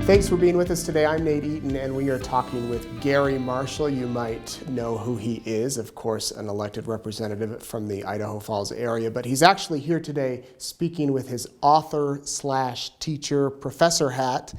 Thanks for being with us today. I'm Nate Eaton, and we are talking with Gary Marshall. You might know who he is, of course, an elected representative from the Idaho Falls area, but he's actually here today speaking with his author/teacher professor hat.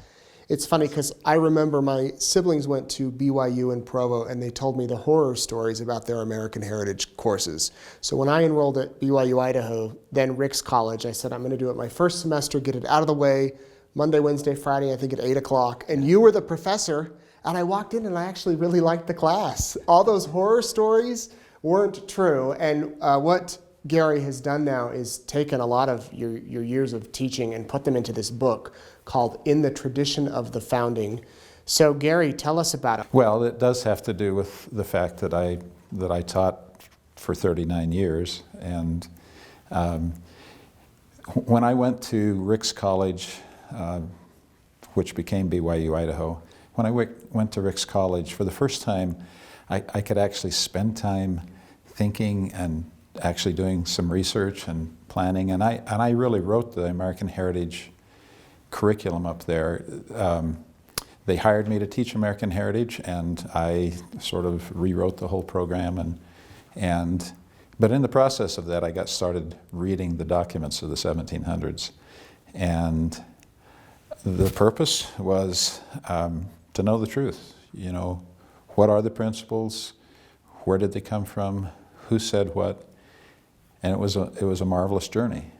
It's funny because I remember my siblings went to BYU in Provo, and they told me the horror stories about their American Heritage courses. So when I enrolled at BYU Idaho, then Ricks College, I said, I'm going to do it my first semester, get it out of the way, Monday, Wednesday, Friday, I think at 8 o'clock. And you were the professor, and I walked in and I actually really liked the class. All those horror stories weren't true. And what Gary has done now is taken a lot of your years of teaching and put them into this book called In the Tradition of the Founding. So Gary, tell us about it. Well, it does have to do with the fact that I taught for 39 years. And when I went to Ricks College, which became BYU Idaho, when I went to Ricks College, for the first time, I could actually spend time thinking and actually doing some research and planning. And I really wrote the American Heritage curriculum up there. They hired me to teach American Heritage, and I sort of rewrote the whole program. But in the process of that, I got started reading the documents of the 1700s. And the purpose was to know the truth. You know, what are the principles? Where did they come from? Who said what? And it was a marvelous journey.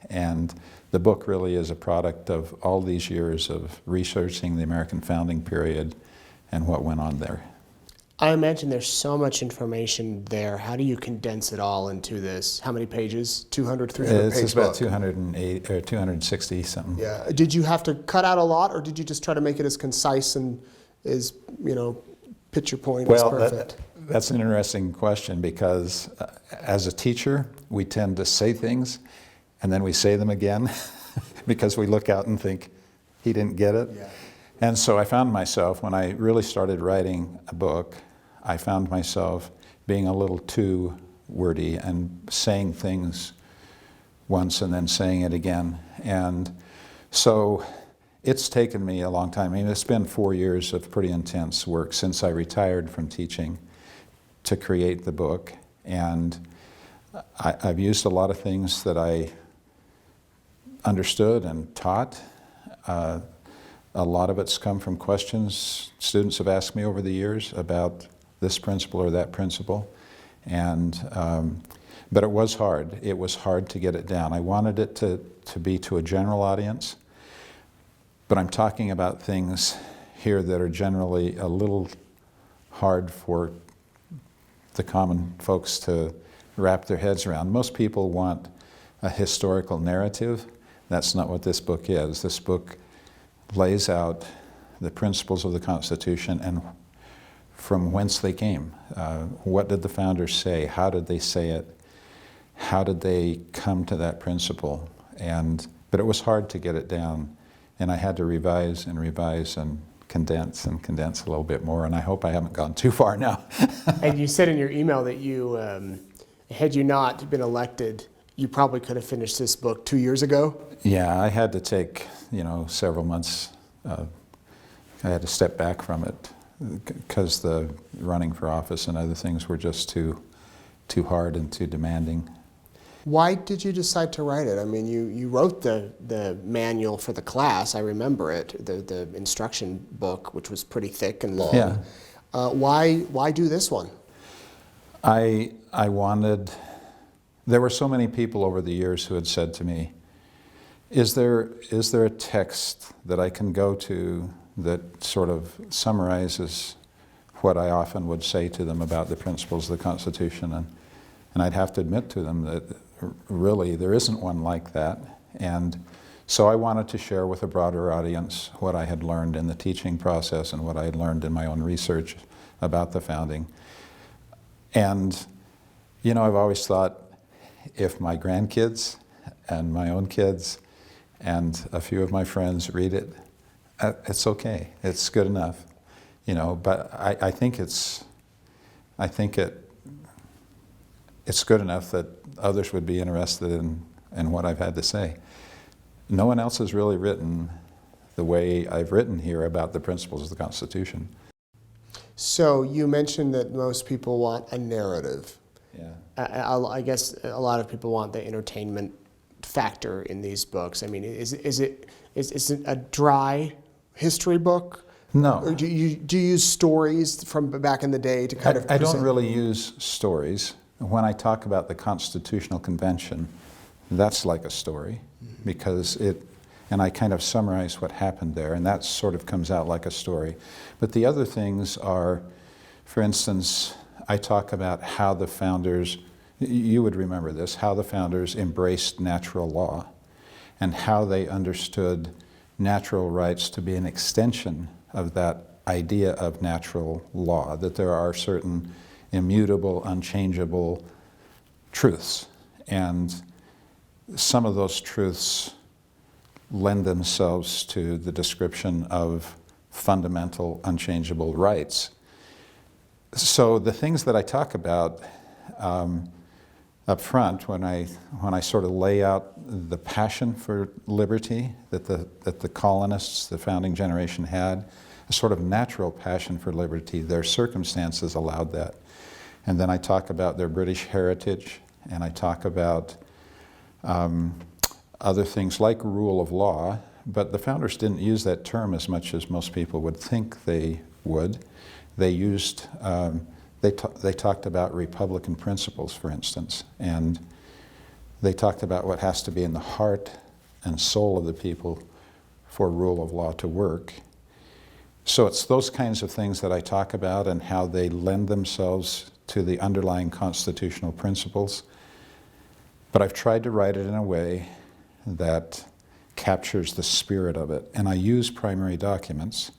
And the book really is a product of all these years of researching the American founding period and what went on there. I imagine there's so much information there. How do you condense it all into this? How many pages? 200, 300 pages? It's about 208 or 260 something. Yeah. Did you have to cut out a lot, or did you just try to make it as concise and as, picture point as perfect? That's an interesting question, because as a teacher, we tend to say things and then we say them again because we look out and think, he didn't get it. Yeah. And so I found myself, when I really started writing a book, I found myself being a little too wordy and saying things once and then saying it again. And so it's taken me a long time. I mean, it's been 4 years of pretty intense work since I retired from teaching to create the book. And I've used a lot of things that I understood and taught. A lot of it's come from questions students have asked me over the years about this principle or that principle. And, but it was hard. It was hard to get it down. I wanted it to be to a general audience, but I'm talking about things here that are generally a little hard for the common folks to wrap their heads around. Most people want a historical narrative. That's not what this book is. This book lays out the principles of the Constitution and from whence they came. What did the founders say? How did they say it? How did they come to that principle? But it was hard to get it down, and I had to revise and condense a little bit more, and I hope I haven't gone too far now. And you said in your email that you, had you not been elected, you probably could have finished this book 2 years ago? Yeah, I had to take, several months. I had to step back from it because the running for office and other things were just too hard and too demanding. Why did you decide to write it? I mean, you wrote the manual for the class. I remember it, the instruction book, which was pretty thick and long. Yeah. Why do this one? I wanted. There were so many people over the years who had said to me, is there a text that I can go to that sort of summarizes what I often would say to them about the principles of the Constitution? And I'd have to admit to them that really there isn't one like that. And so I wanted to share with a broader audience what I had learned in the teaching process and what I had learned in my own research about the founding. And, I've always thought, if my grandkids and my own kids and a few of my friends read it, it's okay. It's good enough, But I think it's good enough that others would be interested in what I've had to say. No one else has really written the way I've written here about the principles of the Constitution. So you mentioned that most people want a narrative. Yeah. I guess a lot of people want the entertainment factor in these books. I mean, is it a dry history book? No. Or do you use stories from back in the day to kind of I don't really use stories. When I talk about the Constitutional Convention, that's like a story, because and I kind of summarize what happened there, and that sort of comes out like a story. But the other things are, for instance, I talk about how the founders, you would remember this, how the founders embraced natural law and how they understood natural rights to be an extension of that idea of natural law, that there are certain immutable, unchangeable truths. And some of those truths lend themselves to the description of fundamental, unchangeable rights. So the things that I talk about up front, when I sort of lay out the passion for liberty that the colonists, the founding generation had, a sort of natural passion for liberty, their circumstances allowed that. And then I talk about their British heritage, and I talk about other things like rule of law, but the founders didn't use that term as much as most people would think they would. They used, they talked about Republican principles, for instance, and they talked about what has to be in the heart and soul of the people for rule of law to work. So it's those kinds of things that I talk about and how they lend themselves to the underlying constitutional principles. But I've tried to write it in a way that captures the spirit of it. And I use primary documents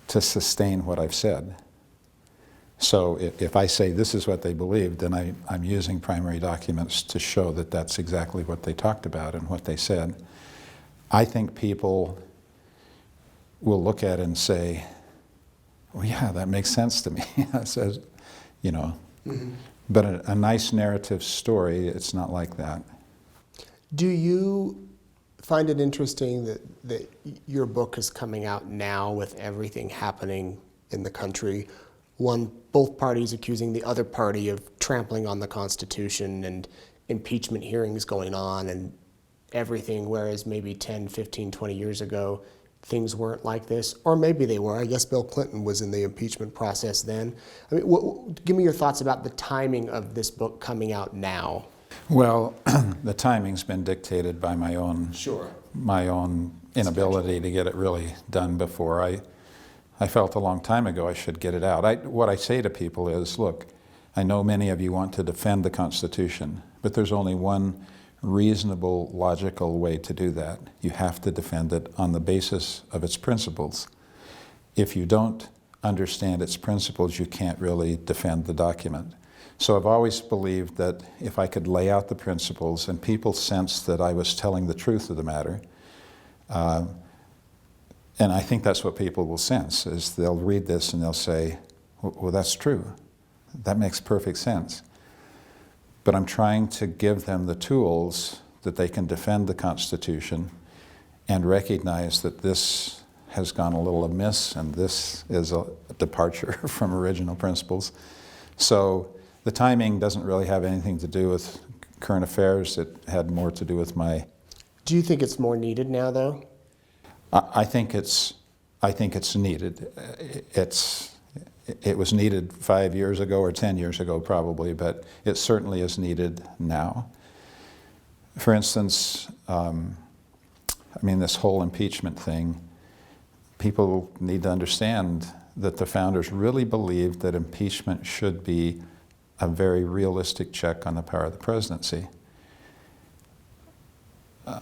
to sustain what I've said. So if I say this is what they believed, then I'm using primary documents to show that that's exactly what they talked about and what they said. I think people will look at it and say, well, yeah, that makes sense to me. It says, you know, but a nice narrative story, it's not like that. Do you find it interesting that your book is coming out now with everything happening in the country? Both parties accusing the other party of trampling on the Constitution and impeachment hearings going on and everything, whereas maybe 10, 15, 20 years ago, things weren't like this, or maybe they were. I guess Bill Clinton was in the impeachment process then. I mean, give me your thoughts about the timing of this book coming out now. Well, the timing's been dictated by my own inability to get it really done before. I felt a long time ago I should get it out. What I say to people is, look, I know many of you want to defend the Constitution, but there's only one reasonable, logical way to do that. You have to defend it on the basis of its principles. If you don't understand its principles, you can't really defend the document. So I've always believed that if I could lay out the principles and people sense that I was telling the truth of the matter, and I think that's what people will sense, is they'll read this and they'll say, well, that's true. That makes perfect sense. But I'm trying to give them the tools that they can defend the Constitution and recognize that this has gone a little amiss and this is a departure from original principles. So the timing doesn't really have anything to do with current affairs. It had more to do with my... Do you think it's more needed now, though? I think it's needed. It was needed 5 years ago or 10 years ago probably, but it certainly is needed now. For instance, this whole impeachment thing, people need to understand that the founders really believed that impeachment should be a very realistic check on the power of the presidency.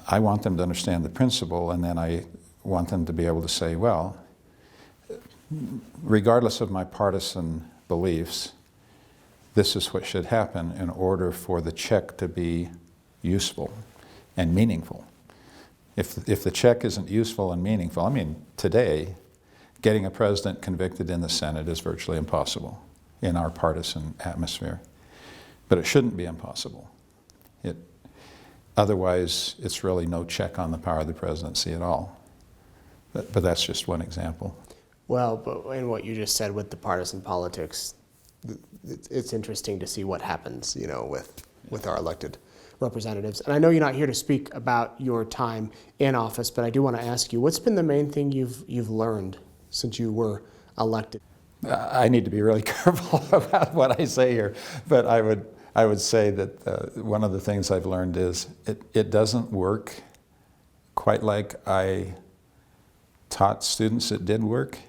I want them to understand the principle, and then I want them to be able to say, well, regardless of my partisan beliefs, this is what should happen in order for the check to be useful and meaningful. If the check isn't useful and meaningful, today, getting a president convicted in the Senate is virtually impossible in our partisan atmosphere. But it shouldn't be impossible. Otherwise, it's really no check on the power of the presidency at all. But that's just one example. Well, but in what you just said with the partisan politics, it's interesting to see what happens, with our elected representatives. And I know you're not here to speak about your time in office, but I do want to ask you, what's been the main thing you've learned since you were elected? I need to be really careful about what I say here, but I would say that one of the things I've learned is it doesn't work quite like I taught students it did work.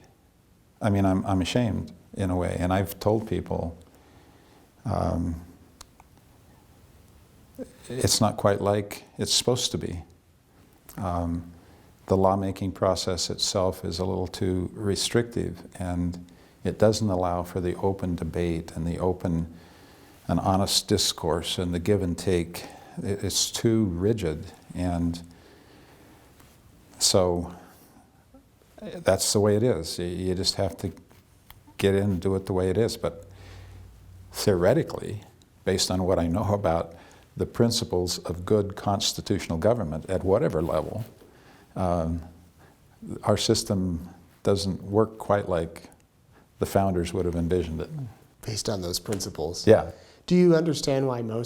I mean, I'm ashamed in a way, and I've told people it's not quite like it's supposed to be. The lawmaking process itself is a little too restrictive, and it doesn't allow for the open debate and the open and honest discourse and the give and take. It's too rigid, and so that's the way it is. You just have to get in and do it the way it is. But theoretically, based on what I know about the principles of good constitutional government at whatever level, our system doesn't work quite like the founders would have envisioned it. Based on those principles. Yeah. Do you understand why do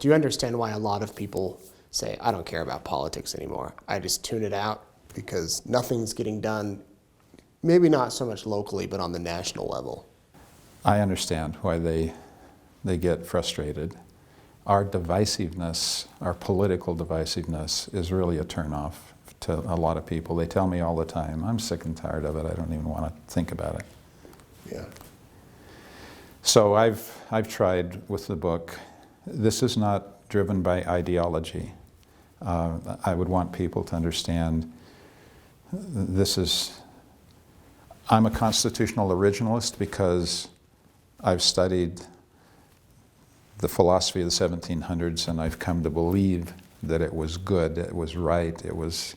you understand why a lot of people say, I don't care about politics anymore. I just tune it out because nothing's getting done, maybe not so much locally, but on the national level? I understand why they get frustrated. Our divisiveness, our political divisiveness, is really a turnoff to a lot of people. They tell me all the time, I'm sick and tired of it. I don't even want to think about it. Yeah. So I've tried with the book. This is not driven by ideology. I would want people to understand I'm a constitutional originalist because I've studied the philosophy of the 1700s, and I've come to believe that it was good, it was right, it was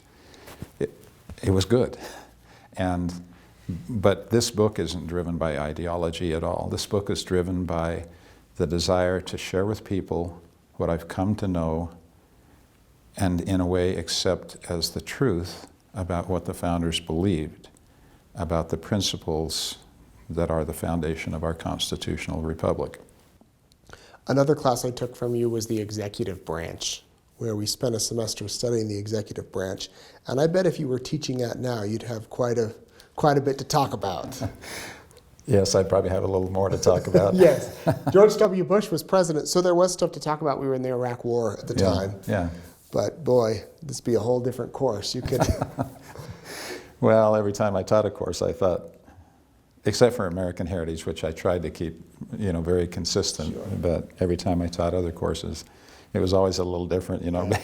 good. But this book isn't driven by ideology at all. This book is driven by the desire to share with people what I've come to know and in a way accept as the truth about what the founders believed, about the principles that are the foundation of our constitutional republic. Another class I took from you was the executive branch, where we spent a semester studying the executive branch. And I bet if you were teaching that now, you'd have quite a bit to talk about. Yes, I'd probably have a little more to talk about. Yes. George W. Bush was president, so there was stuff to talk about. We were in the Iraq War at the time. Yeah. But boy, this would be a whole different course. You could. Well, every time I taught a course, I thought, except for American Heritage, which I tried to keep, very consistent. Sure. But every time I taught other courses, it was always a little different, Yeah.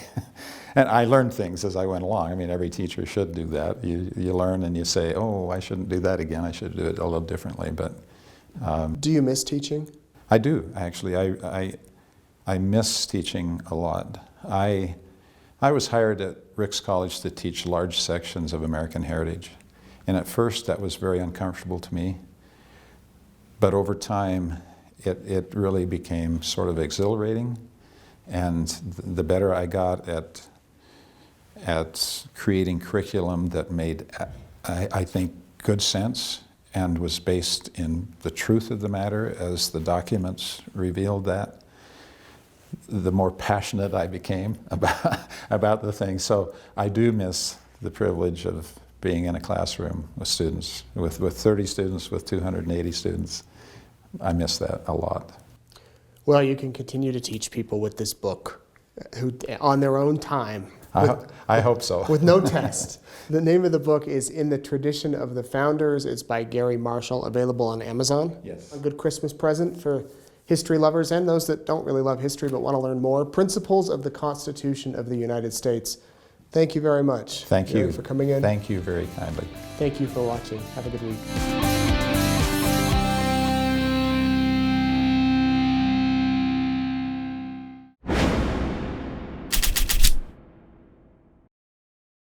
And I learned things as I went along. I mean, every teacher should do that. You learn and you say, oh, I shouldn't do that again. I should do it a little differently. But do you miss teaching? I do, actually. I miss teaching a lot. I was hired at Ricks College to teach large sections of American Heritage. And at first, that was very uncomfortable to me. But over time, it really became sort of exhilarating. And the better I got at creating curriculum that made, I think, good sense and was based in the truth of the matter as the documents revealed that, the more passionate I became about the thing. So I do miss the privilege of being in a classroom with students, with 30 students, with 280 students. I miss that a lot. Well, you can continue to teach people with this book on their own time. I hope so. With no test. The name of the book is In the Tradition of the Founders. It's by Gary Marshall, available on Amazon. Yes. A good Christmas present for history lovers and those that don't really love history but want to learn more. Principles of the Constitution of the United States. Thank you very much. Thank you for coming in. Thank you very kindly. Thank you for watching. Have a good week.